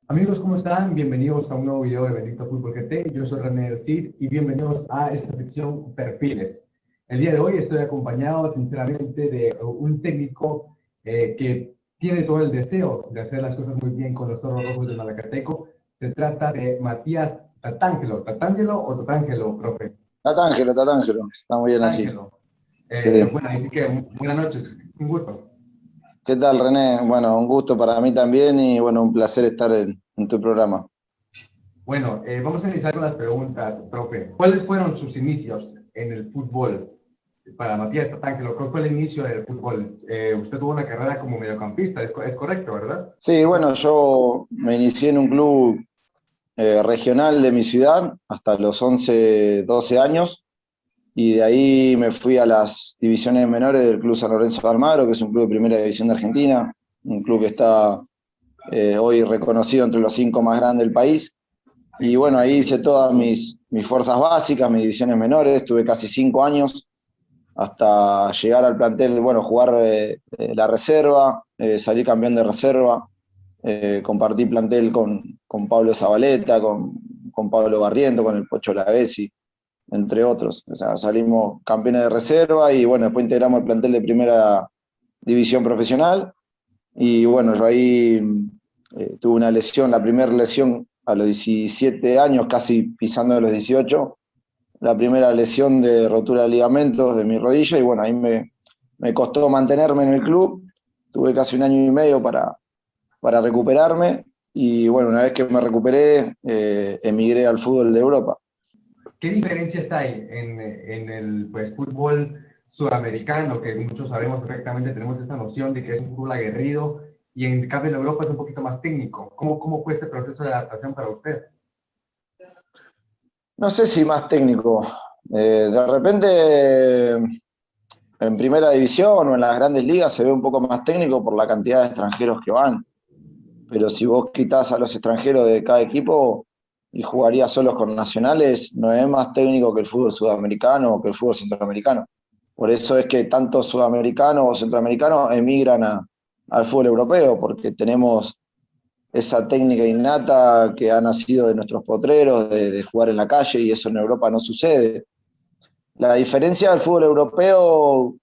Amigos, ¿cómo están? Bienvenidos a un nuevo video de Bendito Fútbol GT. Yo soy René del Cid y bienvenidos a esta sección Perfiles. El día de hoy estoy acompañado, sinceramente, de un técnico que tiene todo el deseo de hacer las cosas muy bien con los Toros Rojos de Malacateco. Se trata de Matías Tatangelo. ¿Tatangelo o Tatangelo, profe? Tatangelo, está muy bien así. Tatangelo. Sí. Bueno, así que buenas noches, un gusto. ¿Qué tal, René? Bueno, un gusto para mí también y bueno, un placer estar en tu programa. Bueno, vamos a iniciar con las preguntas, profe. ¿Cuáles fueron sus inicios en el fútbol? Para Matías Tatangelo, ¿cuál fue el inicio del fútbol? Usted tuvo una carrera como mediocampista, es correcto, ¿verdad? Sí, bueno, yo me inicié en un club regional de mi ciudad hasta los 11, 12 años y de ahí me fui a las divisiones menores del Club San Lorenzo de Almagro, que es un club de primera división de Argentina, un club que está hoy reconocido entre los 5 más grandes del país. Y Sí. bueno, ahí hice todas mis fuerzas básicas, mis divisiones menores, tuve casi 5 años hasta llegar al plantel, bueno, jugar la reserva, salir campeón de reserva, compartí plantel con Pablo Zabaleta, con Pablo Barriento, con el Pocho Lavezzi, entre otros. O sea, salimos campeones de reserva y bueno, después integramos el plantel de primera división profesional. Y bueno, yo ahí tuve una lesión, la primera lesión a los 17 años, casi pisando de los 18, la primera lesión de rotura de ligamentos de mi rodilla y bueno, ahí me costó mantenerme en el club, tuve casi un año y medio para recuperarme y bueno, una vez que me recuperé, emigré al fútbol de Europa. ¿Qué diferencias hay en el pues, fútbol sudamericano, que muchos sabemos perfectamente, tenemos esta noción de que es un fútbol aguerrido, y en cambio en Europa es un poquito más técnico? ¿Cómo fue este proceso de adaptación para usted? No sé si más técnico, de repente en primera división o en las grandes ligas se ve un poco más técnico por la cantidad de extranjeros que van. Pero si vos quitas a los extranjeros de cada equipo y jugarías solos con nacionales, no es más técnico que el fútbol sudamericano o que el fútbol centroamericano. Por eso es que tantos sudamericanos o centroamericanos emigran al fútbol europeo, porque tenemos esa técnica innata que ha nacido de nuestros potreros, de jugar en la calle, y eso en Europa no sucede. La diferencia del fútbol europeo,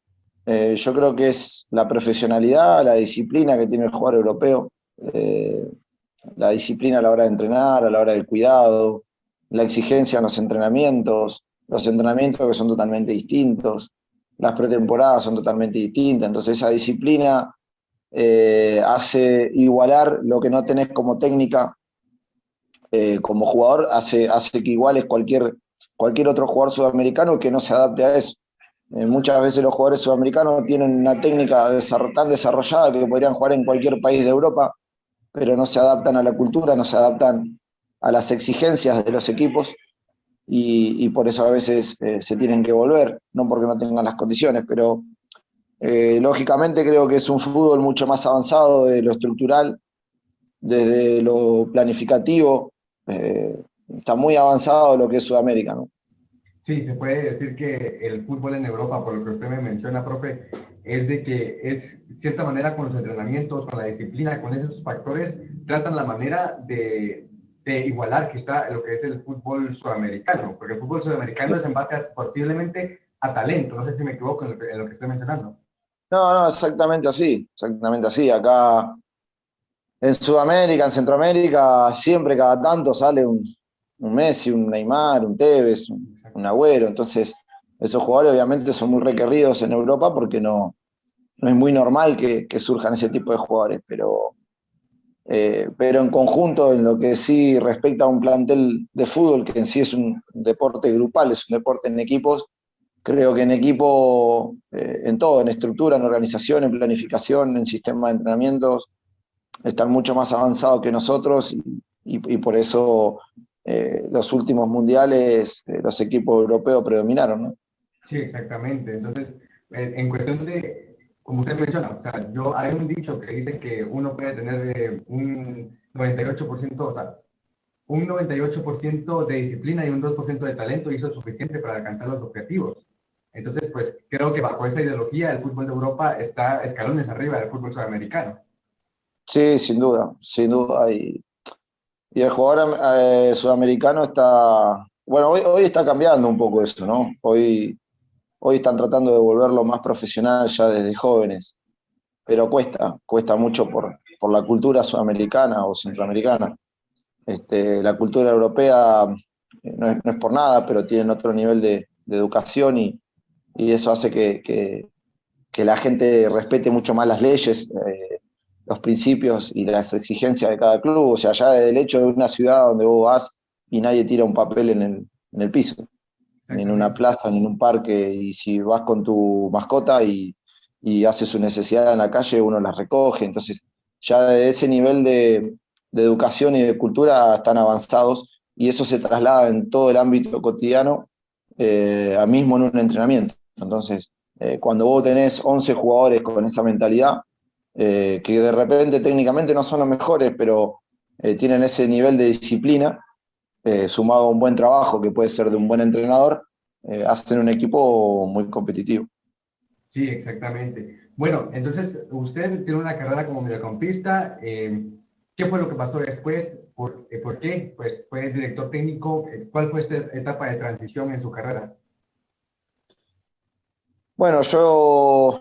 yo creo que es la profesionalidad, la disciplina que tiene el jugador europeo. Eh, la disciplina a la hora de entrenar, a la hora del cuidado, la exigencia en los entrenamientos que son totalmente distintos, las pretemporadas son totalmente distintas, entonces esa disciplina hace igualar lo que no tenés como técnica, como jugador, hace que iguales cualquier otro jugador sudamericano que no se adapte a eso. Muchas veces los jugadores sudamericanos tienen una técnica tan desarrollada que podrían jugar en cualquier país de Europa, pero no se adaptan a la cultura, no se adaptan a las exigencias de los equipos y por eso a veces se tienen que volver, no porque no tengan las condiciones, pero lógicamente creo que es un fútbol mucho más avanzado de lo estructural, desde lo planificativo, está muy avanzado lo que es Sudamérica, ¿no? Sí, se puede decir que el fútbol en Europa, por lo que usted me menciona, profe, es de que es, de cierta manera, con los entrenamientos, con la disciplina, con esos factores, tratan la manera de igualar quizá lo que es el fútbol sudamericano, porque el fútbol sudamericano es en base posiblemente a talento, no sé si me equivoco en lo que estoy mencionando. No, no, exactamente así, exactamente así. Acá en Sudamérica, en Centroamérica, siempre cada tanto sale un Messi, un Neymar, un Tevez, un Agüero. Entonces, esos jugadores obviamente son muy requeridos en Europa porque no es muy normal que surjan ese tipo de jugadores. Pero en conjunto, en lo que sí respecta a un plantel de fútbol, que en sí es un deporte grupal, es un deporte en equipos, creo que en equipo, en todo, en estructura, en organización, en planificación, en sistema de entrenamientos, están mucho más avanzados que nosotros y por eso los últimos mundiales los equipos europeos predominaron, ¿no? Sí, exactamente. Entonces, en cuestión de, como usted menciona, o sea, hay un dicho que dice que uno puede tener un 98%, o sea, un 98% de disciplina y un 2% de talento, y eso es suficiente para alcanzar los objetivos. Entonces, pues creo que bajo esa ideología el fútbol de Europa está escalones arriba del fútbol sudamericano. Sí, sin duda, sin duda. Y el jugador sudamericano está, bueno, hoy está cambiando un poco eso, ¿no? Hoy están tratando de volverlo más profesional ya desde jóvenes, pero cuesta mucho por la cultura sudamericana o centroamericana. La cultura europea no es por nada, pero tienen otro nivel de educación y eso hace que la gente respete mucho más las leyes, los principios y las exigencias de cada club. O sea, ya desde el hecho de una ciudad donde vos vas y nadie tira un papel en el piso, ni en una Exactamente. plaza, ni en un parque, y si vas con tu mascota y hace su necesidad en la calle, uno las recoge. Entonces, ya de ese nivel de educación y de cultura están avanzados y eso se traslada en todo el ámbito cotidiano, a mismo en un entrenamiento. Entonces, cuando vos tenés 11 jugadores con esa mentalidad, que de repente técnicamente no son los mejores, pero tienen ese nivel de disciplina, sumado a un buen trabajo que puede ser de un buen entrenador, hacen un equipo muy competitivo. Sí, exactamente. Bueno, entonces usted tiene una carrera como mediocampista. ¿Qué fue lo que pasó después? ¿Por qué? Pues fue director técnico. ¿Cuál fue esta etapa de transición en su carrera? Bueno, yo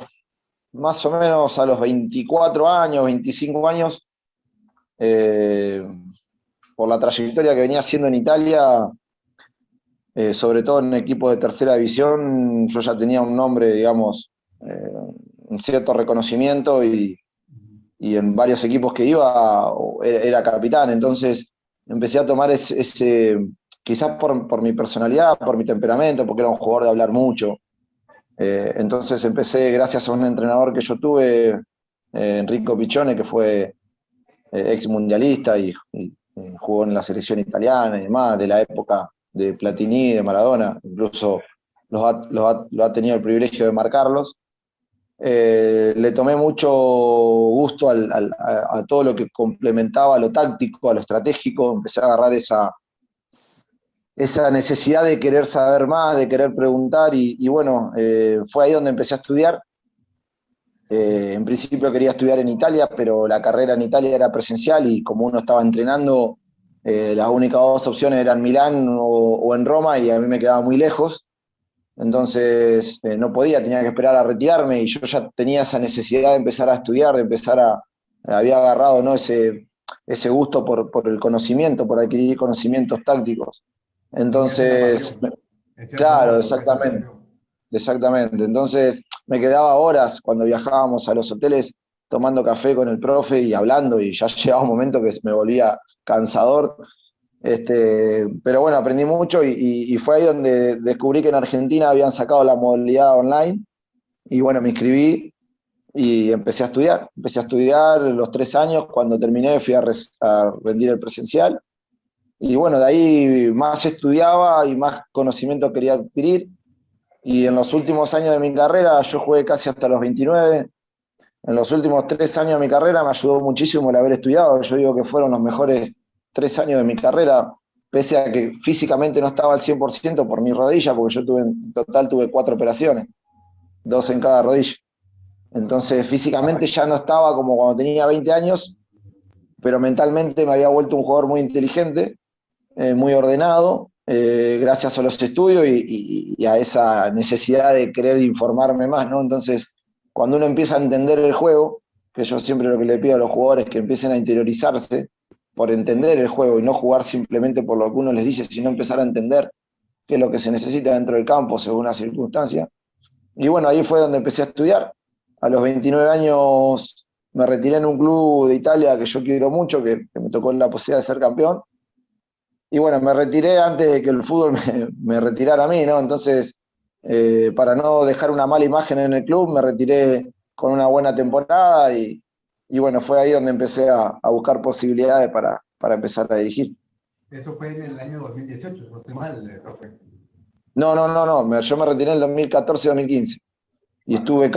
más o menos a los 24 años, 25 años, eh, por la trayectoria que venía haciendo en Italia, sobre todo en equipos de tercera división, yo ya tenía un nombre, digamos, un cierto reconocimiento y en varios equipos que iba era capitán. Entonces empecé a tomar quizás por mi personalidad, por mi temperamento, porque era un jugador de hablar mucho. Entonces empecé, gracias a un entrenador que yo tuve, Enrico Piccione, que fue ex mundialista y jugó en la selección italiana y demás, de la época de Platini, de Maradona, incluso lo ha tenido el privilegio de marcarlos. Le tomé mucho gusto a todo lo que complementaba a lo táctico, a lo estratégico, empecé a agarrar esa necesidad de querer saber más, de querer preguntar y bueno, fue ahí donde empecé a estudiar. En principio quería estudiar en Italia, pero la carrera en Italia era presencial y como uno estaba entrenando, las únicas dos opciones eran Milán o en Roma y a mí me quedaba muy lejos. Entonces no podía, tenía que esperar a retirarme y yo ya tenía esa necesidad de empezar a estudiar, había agarrado, ¿no? ese gusto por el conocimiento, por adquirir conocimientos tácticos. Tenías una Entonces, pasión. En cierto claro, modo, tenías una exactamente. pasión. Exactamente. Entonces me quedaba horas cuando viajábamos a los hoteles tomando café con el profe y hablando y ya llegaba un momento que me volvía cansador. Pero bueno, aprendí mucho y fue ahí donde descubrí que en Argentina habían sacado la modalidad online y bueno, me inscribí y empecé a estudiar. Empecé a estudiar los 3 años, cuando terminé fui a rendir el presencial y bueno, de ahí más estudiaba y más conocimiento quería adquirir. Y en los últimos años de mi carrera, yo jugué casi hasta los 29. En los últimos 3 años de mi carrera me ayudó muchísimo el haber estudiado. Yo digo que fueron los mejores 3 años de mi carrera, pese a que físicamente no estaba al 100% por mi rodilla, porque yo en total tuve 4 operaciones, 2 en cada rodilla. Entonces físicamente ya no estaba como cuando tenía 20 años, pero mentalmente me había vuelto un jugador muy inteligente, muy ordenado, gracias a los estudios y a esa necesidad de querer informarme más, ¿no? Entonces, cuando uno empieza a entender el juego, que yo siempre lo que le pido a los jugadores es que empiecen a interiorizarse por entender el juego y no jugar simplemente por lo que uno les dice, sino empezar a entender qué es lo que se necesita dentro del campo según la circunstancia. Y bueno, ahí fue donde empecé a estudiar. A los 29 años me retiré en un club de Italia que yo quiero mucho, que me tocó la posibilidad de ser campeón. Y bueno, me retiré antes de que el fútbol me retirara a mí, ¿no? Entonces, para no dejar una mala imagen en el club, me retiré con una buena temporada y bueno, fue ahí donde empecé a buscar posibilidades para empezar a dirigir. Eso fue en el año 2018, no estoy mal, profe. No, no, no, no, yo me retiré en el 2014-2015 y Ah, estuve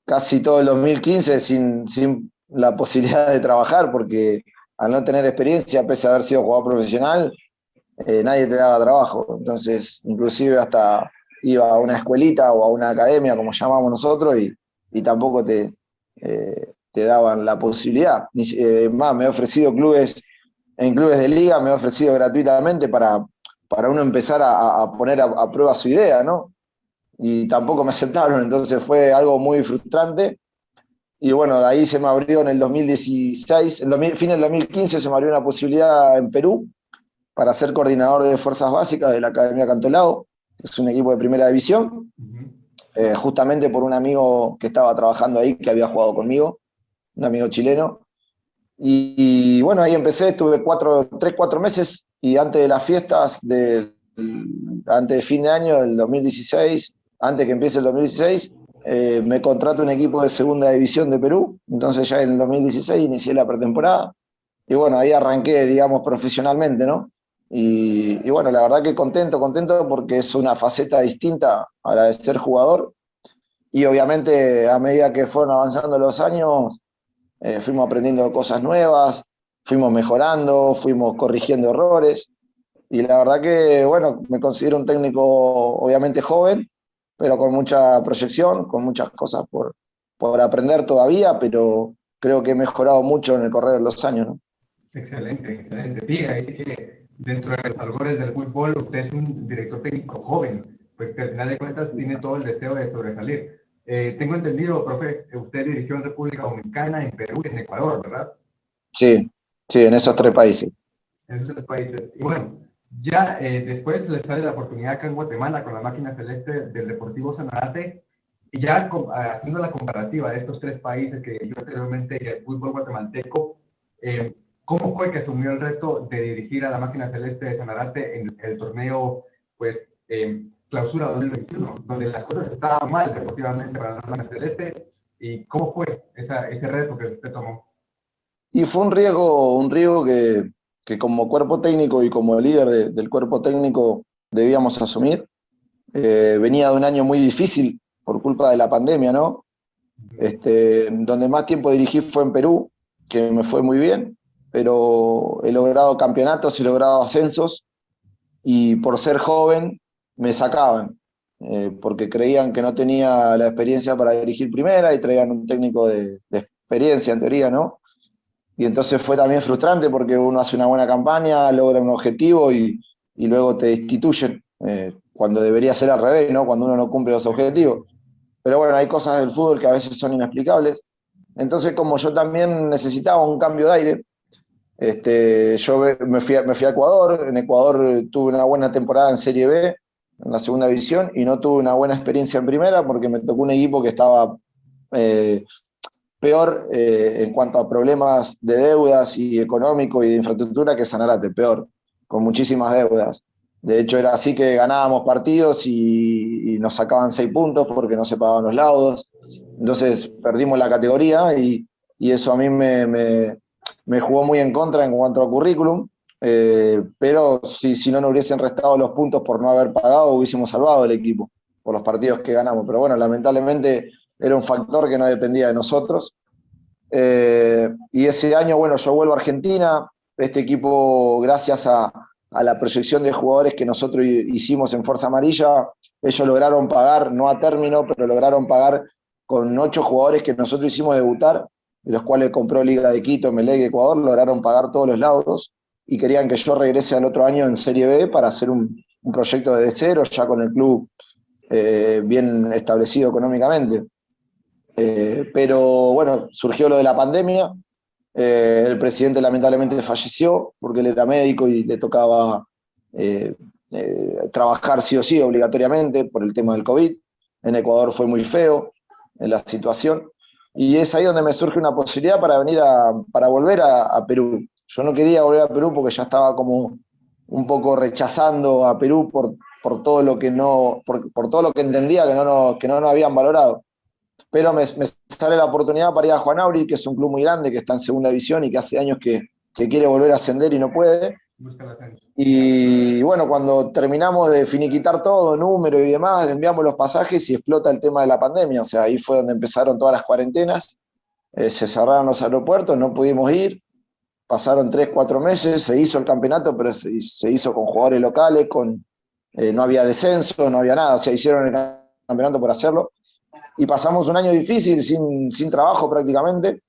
casi todo el 2015 sin la posibilidad de trabajar porque al no tener experiencia, pese a haber sido jugador profesional, nadie te daba trabajo. Entonces, inclusive hasta iba a una escuelita o a una academia, como llamamos nosotros, y tampoco te daban la posibilidad. Más, me he ofrecido en clubes de liga, me he ofrecido gratuitamente para uno empezar a poner a prueba su idea, ¿no? Y tampoco me aceptaron, entonces fue algo muy frustrante. Y bueno, de ahí se me abrió en el 2016, fin del 2015 se me abrió una posibilidad en Perú para ser coordinador de fuerzas básicas de la Academia Cantolao, que es un equipo de primera división, justamente por un amigo que estaba trabajando ahí, que había jugado conmigo, un amigo chileno. Y bueno, ahí empecé, estuve 3, 4 meses, y antes de las fiestas, antes de fin de año del 2016, antes que empiece el 2016, me contrata un equipo de segunda división de Perú. Entonces ya en el 2016 inicié la pretemporada y bueno, ahí arranqué, digamos, profesionalmente, ¿no? Y bueno, la verdad que contento porque es una faceta distinta a la de ser jugador, y obviamente a medida que fueron avanzando los años, fuimos aprendiendo cosas nuevas, fuimos mejorando, fuimos corrigiendo errores. Y la verdad que, bueno, me considero un técnico obviamente joven, pero con mucha proyección, con muchas cosas por aprender todavía, pero creo que he mejorado mucho en el correr de los años, ¿no? Excelente, excelente. Sí, ahí sí que dentro de los albores del fútbol usted es un director técnico joven, pues que al final de cuentas tiene todo el deseo de sobresalir. Tengo entendido, profe, que usted dirigió en República Dominicana, en Perú y en Ecuador, ¿verdad? Sí, sí, en esos 3 países. En esos tres países. Y bueno, ya después le sale la oportunidad acá en Guatemala con la máquina celeste del Deportivo Sanarate, y ya haciendo la comparativa de estos tres países que yo anteriormente y el fútbol guatemalteco, ¿cómo fue que asumió el reto de dirigir a la máquina celeste de Sanarate en el torneo, pues, Clausura 2021, donde las cosas estaban mal deportivamente para la máquina celeste? ¿Y cómo fue ese reto que usted tomó? Y fue un riesgo que como cuerpo técnico y como líder del cuerpo técnico debíamos asumir. Venía de un año muy difícil por culpa de la pandemia, ¿no? Donde más tiempo dirigí fue en Perú, que me fue muy bien, pero he logrado campeonatos, he logrado ascensos, y por ser joven me sacaban, porque creían que no tenía la experiencia para dirigir primera y traían un técnico de experiencia en teoría, ¿no? Y entonces fue también frustrante porque uno hace una buena campaña, logra un objetivo y luego te destituyen, cuando debería ser al revés, ¿no? Cuando uno no cumple los objetivos. Pero bueno, hay cosas del fútbol que a veces son inexplicables. Entonces, como yo también necesitaba un cambio de aire, yo me fui a Ecuador. En Ecuador tuve una buena temporada en Serie B, en la segunda división, y no tuve una buena experiencia en primera porque me tocó un equipo que estaba peor, en cuanto a problemas de deudas y económico y de infraestructura, que Sanarate, peor, con muchísimas deudas. De hecho, era así que ganábamos partidos y nos sacaban 6 puntos porque no se pagaban los laudos. Entonces perdimos la categoría y eso a mí me jugó muy en contra en cuanto a currículum. Pero si no nos hubiesen restado los puntos por no haber pagado, hubiésemos salvado el equipo por los partidos que ganamos. Pero bueno, lamentablemente era un factor que no dependía de nosotros. Y ese año, bueno, yo vuelvo a Argentina. Este equipo, gracias a la proyección de jugadores que nosotros hicimos en Fuerza Amarilla, ellos lograron pagar, no a término, pero lograron pagar con 8 jugadores que nosotros hicimos debutar, de los cuales compró Liga de Quito, Emelec, Ecuador, lograron pagar todos los laudos y querían que yo regrese al otro año en Serie B para hacer un proyecto de cero, ya con el club bien establecido económicamente. Pero bueno, surgió lo de la pandemia. El presidente lamentablemente falleció porque él era médico y le tocaba trabajar sí o sí obligatoriamente por el tema del COVID. En Ecuador fue muy feo la situación, y es ahí donde me surge una posibilidad para volver a Perú. Yo no quería volver a Perú porque ya estaba como un poco rechazando a Perú por todo lo que por todo lo que entendía que no nos habían valorado. Pero me sale la oportunidad para ir a Juan Auri, que es un club muy grande, que está en segunda división y que hace años que quiere volver a ascender y no puede. Y bueno, cuando terminamos de finiquitar todo, número y demás, enviamos los pasajes y explota el tema de la pandemia. O sea, ahí fue donde empezaron todas las cuarentenas, se cerraron los aeropuertos, no pudimos ir, pasaron 3, 4 meses, se hizo el campeonato, pero se hizo con jugadores locales, con no había descenso, no había nada, o sea, hicieron el campeonato por hacerlo. Y pasamos un año difícil, sin trabajo prácticamente.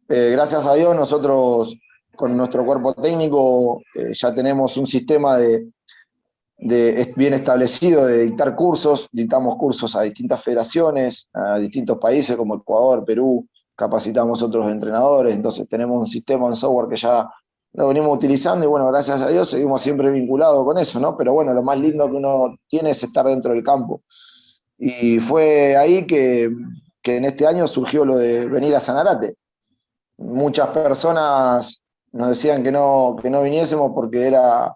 Gracias a Dios nosotros con nuestro cuerpo técnico ya tenemos un sistema bien establecido de dictar cursos, dictamos cursos a distintas federaciones, a distintos países como Ecuador, Perú, capacitamos otros entrenadores, entonces tenemos un sistema, un software que ya lo venimos utilizando y bueno, gracias a Dios seguimos siempre vinculados con eso, ¿no? Pero bueno, lo más lindo que uno tiene es estar dentro del campo. Y fue ahí que en este año surgió lo de venir a Sanarate. Muchas personas nos decían que no viniésemos porque era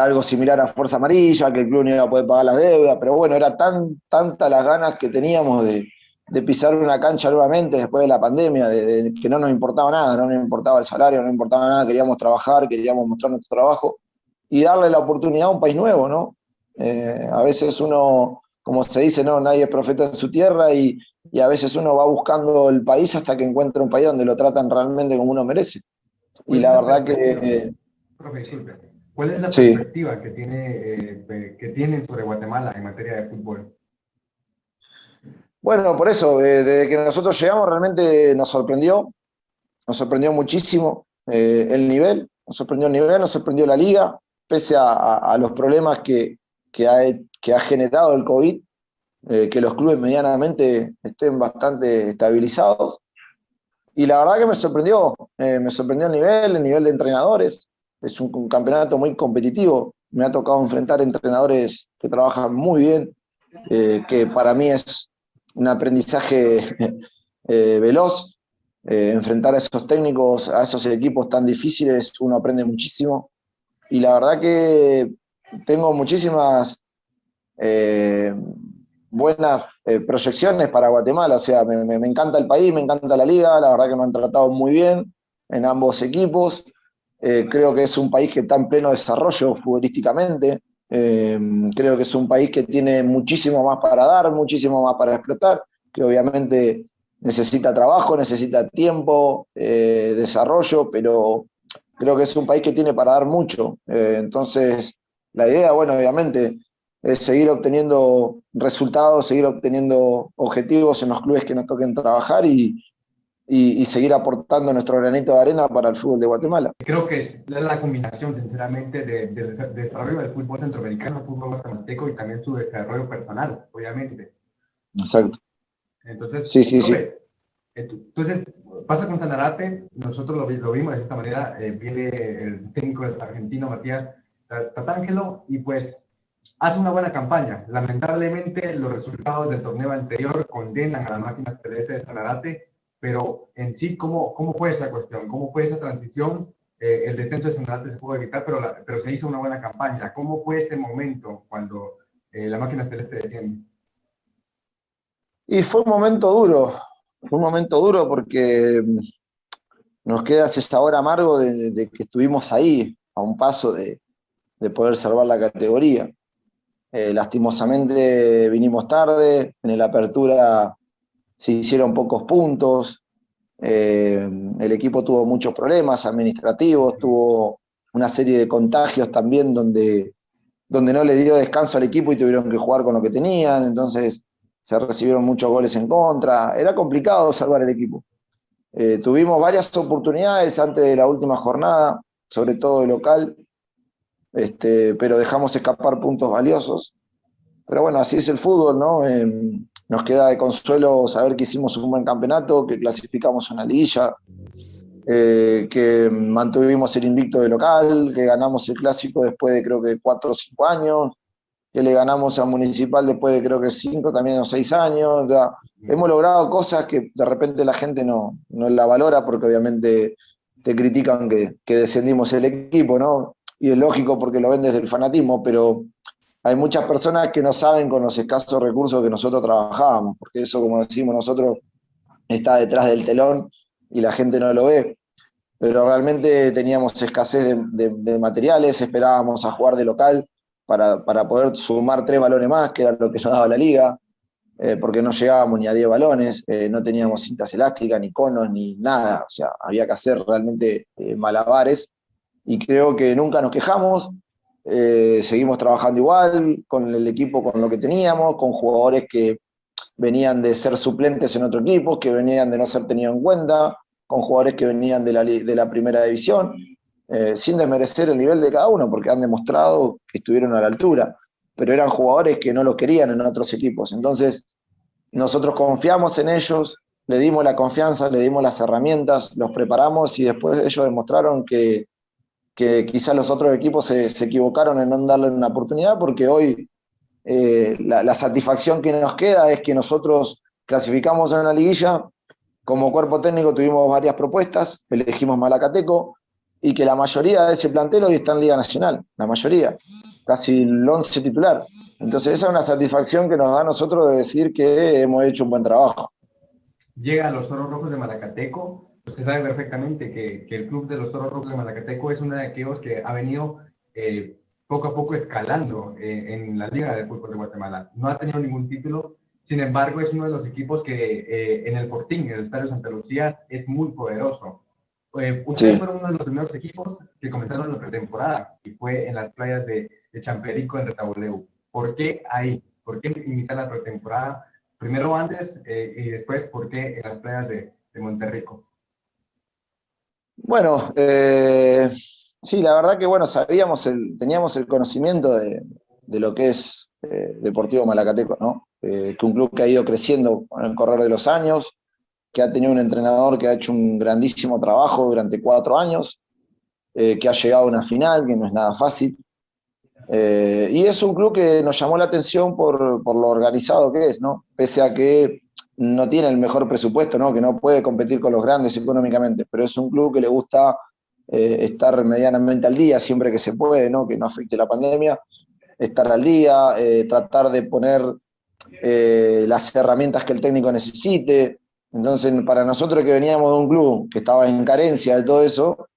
algo similar a Fuerza Amarilla, que el club no iba a poder pagar las deudas, pero bueno, era tanta las ganas que teníamos de pisar una cancha nuevamente después de la pandemia, de que no nos importaba nada, no nos importaba el salario, no nos importaba nada, queríamos trabajar, queríamos mostrar nuestro trabajo y darle la oportunidad a un país nuevo, ¿no? A veces uno, como se dice, no, nadie es profeta en su tierra y a veces uno va buscando el país hasta que encuentra un país donde lo tratan realmente como uno merece. Y la verdad que... Profe, disculpe. ¿Cuál es la Sí. perspectiva que tienen sobre Guatemala en materia de fútbol? Bueno, por eso, desde que nosotros llegamos realmente nos sorprendió muchísimo nos sorprendió el nivel, nos sorprendió la liga, pese a los problemas que ha generado el COVID, que los clubes medianamente estén bastante estabilizados. Y la verdad que me sorprendió el nivel de entrenadores, es un campeonato muy competitivo, me ha tocado enfrentar entrenadores que trabajan muy bien, que para mí es un aprendizaje veloz. Enfrentar a esos técnicos, a esos equipos tan difíciles, uno aprende muchísimo. Y la verdad que tengo muchísimas buenas proyecciones para Guatemala. O sea, me encanta el país, me encanta la liga, la verdad que nos han tratado muy bien en ambos equipos. Creo que es un país que está en pleno desarrollo futbolísticamente. Creo que es un país que tiene muchísimo más para dar, muchísimo más para explotar, que obviamente necesita trabajo, necesita tiempo, desarrollo, pero creo que es un país que tiene para dar mucho. Entonces, la idea, bueno, obviamente, es seguir obteniendo resultados, seguir obteniendo objetivos en los clubes que nos toquen trabajar y seguir aportando nuestro granito de arena para el fútbol de Guatemala. Creo que es la combinación, sinceramente, del desarrollo del fútbol centroamericano, el fútbol guatemalteco y también su desarrollo personal, obviamente. Exacto. Entonces, Sí. profe, entonces pasa con Sanarate, nosotros lo vimos de esta manera, viene el técnico argentino Matías Tatangelo y pues hace una buena campaña. Lamentablemente los resultados del torneo anterior condenan a la máquina celeste de Sanarate, pero en sí, ¿cómo fue esa cuestión? ¿Cómo fue esa transición? El descenso de Sanarate se pudo evitar, pero se hizo una buena campaña. ¿Cómo fue ese momento cuando la máquina celeste desciende? Y fue un momento duro porque nos queda ese sabor amargo de que estuvimos ahí, a un paso de poder salvar la categoría. Lastimosamente vinimos tarde, en la apertura se hicieron pocos puntos, el equipo tuvo muchos problemas administrativos, tuvo una serie de contagios también donde no le dio descanso al equipo y tuvieron que jugar con lo que tenían, entonces se recibieron muchos goles en contra, era complicado salvar el equipo. Tuvimos varias oportunidades antes de la última jornada, sobre todo de local, pero dejamos escapar puntos valiosos. Pero bueno, así es el fútbol, ¿no? Nos queda de consuelo saber que hicimos un buen campeonato, que clasificamos una liguilla, que mantuvimos el invicto de local, que ganamos el clásico después de creo que 4 o 5 años, que le ganamos a Municipal después de creo que 5 también o 6 años. Ya, hemos logrado cosas que de repente la gente no la valora porque obviamente te critican que descendimos el equipo, ¿no? Y es lógico porque lo ven desde el fanatismo, pero hay muchas personas que no saben con los escasos recursos que nosotros trabajábamos, porque eso, como decimos nosotros, está detrás del telón y la gente no lo ve. Pero realmente teníamos escasez de materiales, esperábamos a jugar de local para poder sumar 3 balones más, que era lo que nos daba la liga, porque no llegábamos ni a 10 balones, no teníamos cintas elásticas, ni conos, ni nada. O sea, había que hacer realmente malabares y creo que nunca nos quejamos. seguimos trabajando igual, con el equipo, con lo que teníamos, con jugadores que venían de ser suplentes en otro equipo, que venían de no ser tenidos en cuenta, con jugadores que venían de la primera división, sin desmerecer el nivel de cada uno, porque han demostrado que estuvieron a la altura, pero eran jugadores que no los querían en otros equipos. Entonces, nosotros confiamos en ellos, le dimos la confianza, le dimos las herramientas, los preparamos y después ellos demostraron que quizás los otros equipos se equivocaron en no darle una oportunidad, porque hoy la satisfacción que nos queda es que nosotros clasificamos en la liguilla, como cuerpo técnico tuvimos varias propuestas, elegimos Malacateco, y que la mayoría de ese plantel hoy está en Liga Nacional, la mayoría, casi el 11 titular. Entonces esa es una satisfacción que nos da a nosotros de decir que hemos hecho un buen trabajo. Llega a los Toros Rojos de Malacateco. Usted sabe perfectamente que el club de los Toros Rojos de Malacateco es uno de aquellos que ha venido poco a poco escalando en la Liga de Fútbol de Guatemala. No ha tenido ningún título, sin embargo es uno de los equipos que en el Fortín, en el Estadio Santa Lucía, es muy poderoso. Ustedes fueron uno de los primeros equipos que comenzaron la pretemporada y fue en las playas de Champerico en Retauleu. ¿Por qué ahí? ¿Por qué iniciar la pretemporada? Primero antes y después, ¿por qué en las playas de Monterrico? Bueno, sí, la verdad que bueno, teníamos el conocimiento de lo que es Deportivo Malacateco, ¿no? Que un club que ha ido creciendo con el correr de los años, que ha tenido un entrenador que ha hecho un grandísimo trabajo durante 4 años, que ha llegado a una final, que no es nada fácil. Y es un club que nos llamó la atención por lo organizado que es, ¿no? Pese a que no tiene el mejor presupuesto, ¿no? Que no puede competir con los grandes económicamente, pero es un club que le gusta estar medianamente al día siempre que se puede, ¿no? Que no afecte la pandemia, estar al día, tratar de poner las herramientas que el técnico necesite. Entonces, para nosotros que veníamos de un club que estaba en carencia de todo eso,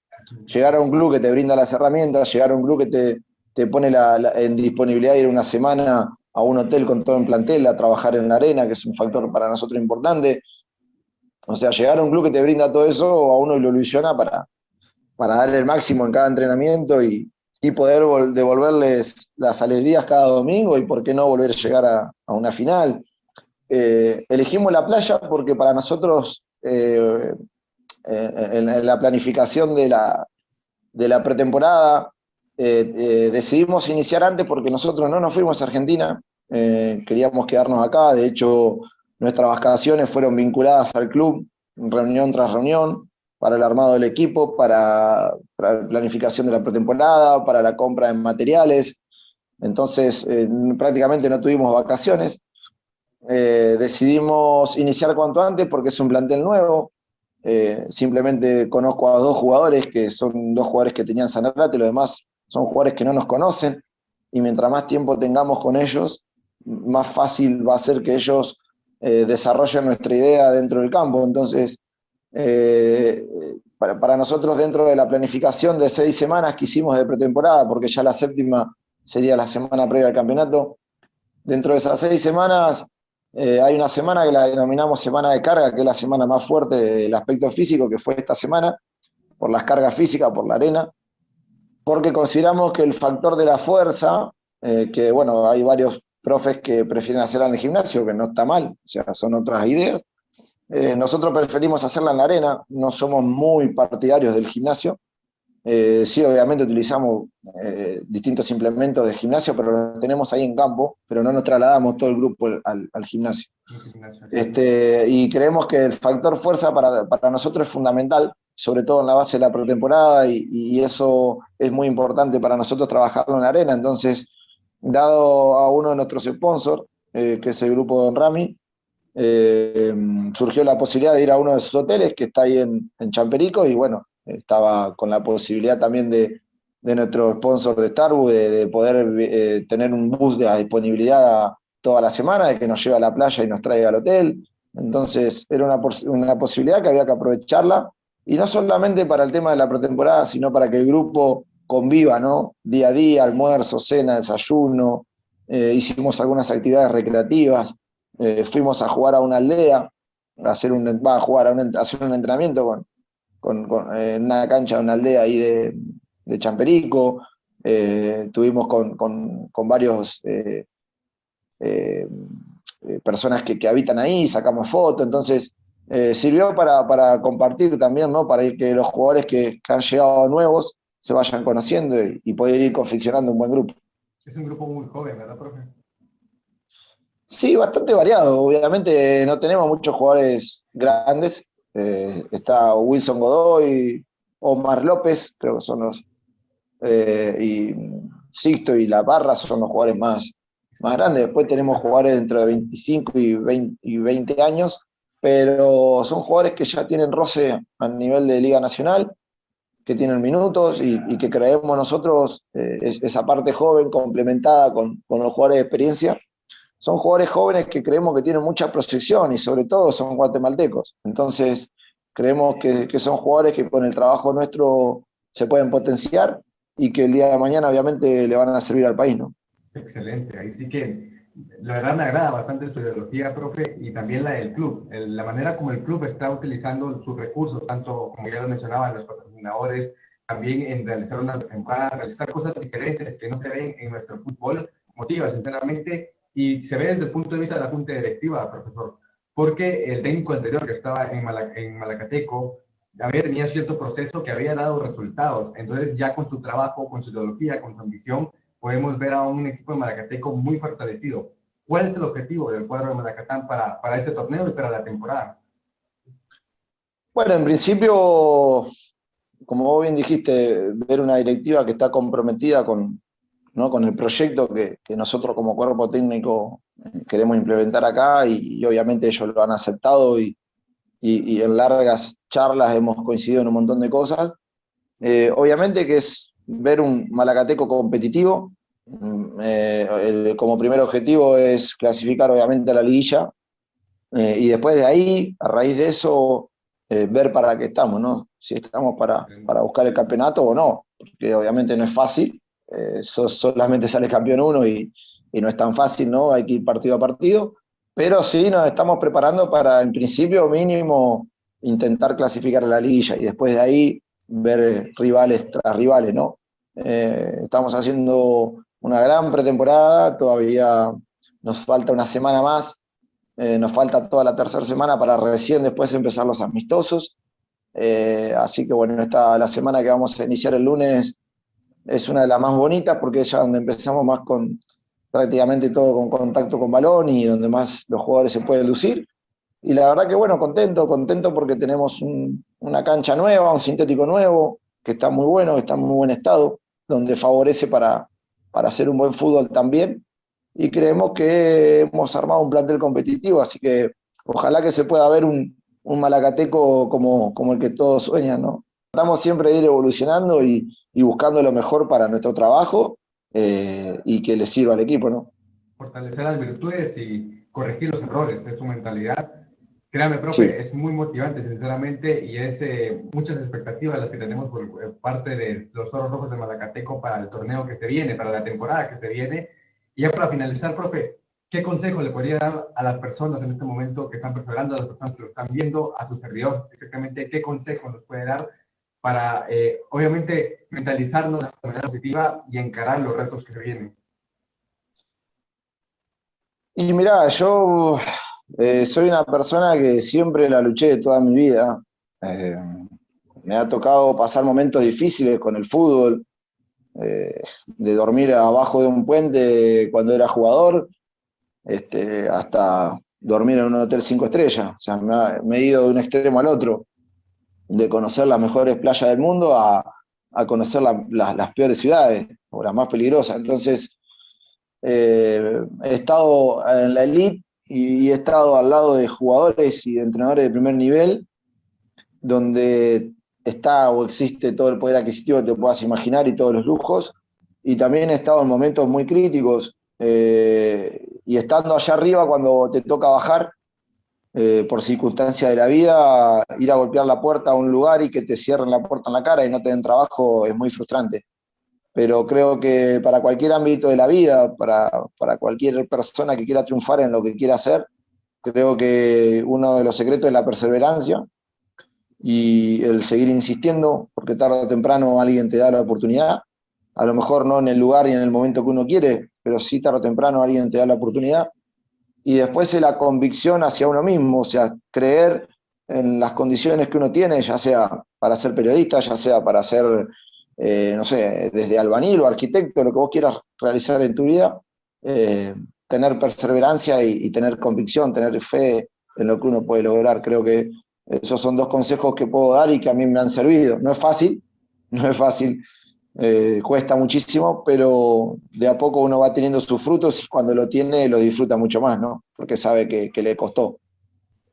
llegar a un club que te brinda las herramientas, llegar a un club que te pone en disponibilidad de ir una semana a un hotel con todo en plantel, a trabajar en la arena, que es un factor para nosotros importante. O sea, llegar a un club que te brinda todo eso, a uno lo ilusiona para darle el máximo en cada entrenamiento y poder devolverles las alegrías cada domingo y por qué no volver a llegar a una final. Elegimos la playa porque para nosotros en la planificación de la pretemporada decidimos iniciar antes porque nosotros no nos fuimos a Argentina, queríamos quedarnos acá, de hecho nuestras vacaciones fueron vinculadas al club, reunión tras reunión, para el armado del equipo, para la planificación de la pretemporada, para la compra de materiales, entonces prácticamente no tuvimos vacaciones. Decidimos iniciar cuanto antes porque es un plantel nuevo. Simplemente conozco a 2 jugadores que son 2 jugadores que tenían Sanarate, los demás son jugadores que no nos conocen y mientras más tiempo tengamos con ellos, más fácil va a ser que ellos desarrollen nuestra idea dentro del campo. Entonces, para nosotros dentro de la planificación de 6 semanas que hicimos de pretemporada, porque ya la 7ª sería la semana previa al campeonato, dentro de esas 6 semanas hay una semana que la denominamos semana de carga, que es la semana más fuerte del aspecto físico, que fue esta semana, por las cargas físicas, por la arena, porque consideramos que el factor de la fuerza, que bueno, hay varios profes que prefieren hacerla en el gimnasio, que no está mal, o sea, son otras ideas. Nosotros preferimos hacerla en la arena, no somos muy partidarios del gimnasio. Sí, obviamente utilizamos distintos implementos de gimnasio, pero los tenemos ahí en campo, pero no nos trasladamos todo el grupo al gimnasio. Y creemos que el factor fuerza para nosotros es fundamental, sobre todo en la base de la pretemporada, y eso es muy importante para nosotros trabajarlo en la arena. Entonces, dado a uno de nuestros sponsors, que es el grupo Don Rami, surgió la posibilidad de ir a uno de sus hoteles que está ahí en Champerico, y bueno, estaba con la posibilidad también de nuestro sponsor de Starbucks de poder tener un bus de disponibilidad toda la semana, de que nos lleve a la playa y nos traiga al hotel. Entonces era una posibilidad que había que aprovecharla, y no solamente para el tema de la pretemporada, sino para que el grupo conviva, ¿no? Día a día, almuerzo, cena, desayuno, hicimos algunas actividades recreativas. Fuimos a jugar a una aldea, a hacer un entrenamiento en una cancha de una aldea ahí de Champerico. Tuvimos con varios personas que habitan ahí, sacamos fotos, entonces sirvió para compartir también, ¿no? Para ir que los jugadores que han llegado nuevos se vayan conociendo y poder ir confeccionando un buen grupo. Es un grupo muy joven, ¿verdad, profe? Sí, bastante variado. Obviamente no tenemos muchos jugadores grandes. Está Wilson Godoy, Omar López, creo que son los. Y Sixto y La Barra son los jugadores más grandes. Después tenemos jugadores dentro de 25 y 20 años, pero son jugadores que ya tienen roce a nivel de Liga Nacional, que tienen minutos y que creemos nosotros esa parte joven complementada con los jugadores de experiencia. Son jugadores jóvenes que creemos que tienen mucha proyección y sobre todo son guatemaltecos. Entonces creemos que son jugadores que con el trabajo nuestro se pueden potenciar y que el día de mañana obviamente le van a servir al país, ¿no? Excelente, ahí sí que la verdad me agrada bastante su ideología, profe, y también la del club, la manera como el club está utilizando sus recursos, tanto como ya lo mencionaban los patrocinadores, también en realizar una temporada, realizar cosas diferentes que no se ven en nuestro fútbol, motiva sinceramente, y se ve desde el punto de vista de la junta directiva, profesor, porque el técnico anterior que estaba en Malacateco tenía cierto proceso que había dado resultados, entonces ya con su trabajo, con su ideología, con su ambición, podemos ver a un equipo de Malacateco muy fortalecido. ¿Cuál es el objetivo del cuadro de Malacatán para este torneo y para la temporada? Bueno, en principio, como vos bien dijiste, ver una directiva que está comprometida ¿no? Con el proyecto que nosotros como cuerpo técnico queremos implementar acá y obviamente ellos lo han aceptado y en largas charlas hemos coincidido en un montón de cosas. Obviamente que es ver un Malacateco competitivo. Como primer objetivo es clasificar obviamente a la liguilla y después de ahí, a raíz de eso, ver para qué estamos, ¿no? Si estamos para buscar el campeonato o no, porque obviamente no es fácil, solamente sale campeón uno y no es tan fácil, ¿no? Hay que ir partido a partido, pero sí nos estamos preparando para, en principio mínimo, intentar clasificar a la liguilla y después de ahí ver rivales tras rivales, ¿no? Estamos haciendo una gran pretemporada, todavía nos falta una semana más, nos falta toda la tercera semana para recién después empezar los amistosos. Así que bueno, la semana que vamos a iniciar el lunes es una de las más bonitas porque es ya donde empezamos más con prácticamente todo con contacto con balón y donde más los jugadores se pueden lucir. Y la verdad que bueno, contento porque tenemos una cancha nueva, un sintético nuevo, que está muy bueno, que está en muy buen estado, donde favorece para hacer un buen fútbol también. Y creemos que hemos armado un plantel competitivo, así que ojalá que se pueda ver un Malacateco como el que todos sueñan, ¿no? Tratamos siempre de ir evolucionando y buscando lo mejor para nuestro trabajo y que le sirva al equipo, ¿no? Fortalecer las virtudes y corregir los errores de su mentalidad. Créame, profe, Sí. es muy motivante, sinceramente, y es muchas expectativas las que tenemos por parte de los Toros Rojos de Malacateco para el torneo que se viene, para la temporada que se viene. Y ya para finalizar, profe, ¿qué consejo le podría dar a las personas en este momento que están perseverando, a las personas que lo están viendo, a su servidor? Exactamente, ¿qué consejo nos puede dar para, obviamente, mentalizarnos de manera positiva y encarar los retos que se vienen? Y mirá, yo soy una persona que siempre la luché toda mi vida. Eh, Me ha tocado pasar momentos difíciles con el fútbol, de dormir abajo de un puente cuando era jugador, hasta dormir en un hotel 5 estrellas. O sea, me he ido de un extremo al otro, de conocer las mejores playas del mundo a conocer las peores ciudades o las más peligrosas. Entonces, he estado en la elite y he estado al lado de jugadores y de entrenadores de primer nivel, donde está o existe todo el poder adquisitivo que te puedas imaginar y todos los lujos. Y también he estado en momentos muy críticos y estando allá arriba cuando te toca bajar, por circunstancia de la vida, ir a golpear la puerta a un lugar y que te cierren la puerta en la cara y no te den trabajo es muy frustrante. Pero creo que para cualquier ámbito de la vida, para cualquier persona que quiera triunfar en lo que quiera hacer, creo que uno de los secretos es la perseverancia y el seguir insistiendo, porque tarde o temprano alguien te da la oportunidad. a lo mejor no en el lugar y en el momento que uno quiere, pero sí tarde o temprano alguien te da la oportunidad. Y después es la convicción hacia uno mismo, o sea, creer en las condiciones que uno tiene, ya sea para ser periodista, ya sea para ser, no sé, desde albañil o arquitecto, lo que vos quieras realizar en tu vida, tener perseverancia y tener convicción, tener fe en lo que uno puede lograr. Creo que esos son dos consejos que puedo dar y que a mí me han servido. No es fácil, no es fácil, cuesta muchísimo, pero de a poco uno va teniendo sus frutos y cuando lo tiene lo disfruta mucho más, ¿no? Porque sabe que le costó.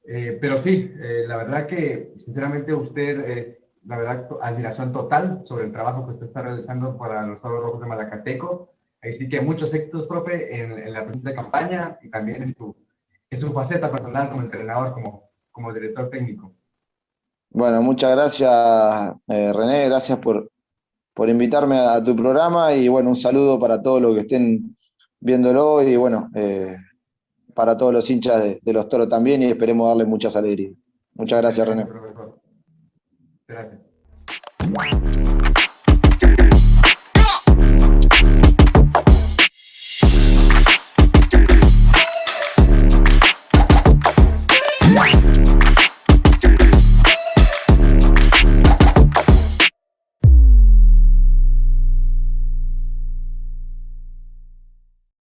Pero sí, la verdad que sinceramente usted es, la verdad, admiración total sobre el trabajo que usted está realizando para los Toros Rojos de Malacateco. Así que muchos éxitos, profe, en la presente campaña y también en su faceta personal como entrenador, como director técnico. Bueno, muchas gracias, René, gracias por invitarme a tu programa y bueno, un saludo para todos los que estén viéndolo y bueno, para todos los hinchas de los Toros también y esperemos darles muchas alegrías. Muchas Muchas gracias, gracias, René. profesor. Gracias.